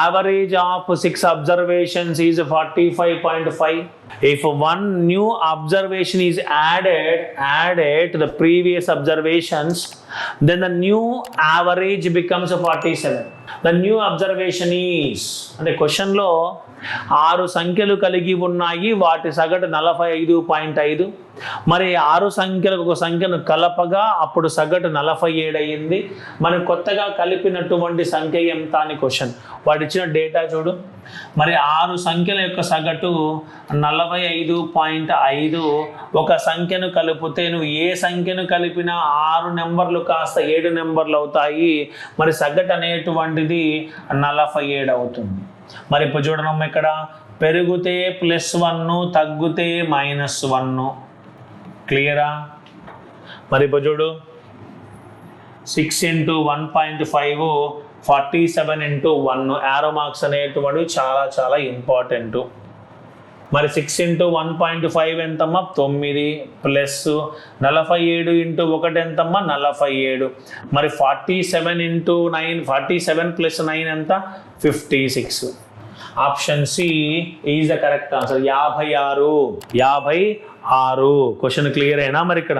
average of 6 observations is 45.5. If one new observation is added to the previous observations, then the new average becomes 47. The new observation is, అంటే క్వశ్చన్లో 6 సంఖ్యలు కలిగి ఉన్నాయి, వాటి సగటు 45.5. మరి 6 సంఖ్యలకు ఒక సంఖ్యను కలపగా అప్పుడు సగటు 47 అయ్యింది. మరి కొత్తగా కలిపినటువంటి సంఖ్య ఎంత అని క్వశ్చన్. వాడు ఇచ్చిన డేటా చూడు. మరి 6 సంఖ్యల యొక్క సగటు 45.5. ఒక సంఖ్యను కలిపితే నువ్వు ఏ సంఖ్యను కలిపినా 6 నెంబర్లు కాస్త 7 నెంబర్లు అవుతాయి. మరి సగటు అనేటువంటిది 47 అవుతుంది. మరి ఇప్పుడు చూడడం ఇక్కడ పెరిగితే +1, తగ్గితే -1. క్లియరా? మరి ఇప్పుడు చూడు 6 × 1.5 47 × 1. యారో మార్క్స్ అనేటువంటి చాలా చాలా ఇంపార్టెంట్. మరి 6 × 1.5 ఎంతమ్మా? 9 ప్లస్ 47 × 1 ఎంతమ్మా? 47. మరి 47 × 9, 47 + 9 ఎంత? 56. Option C is the correct answer. 56. Question clear అయినా? మరి ఇక్కడ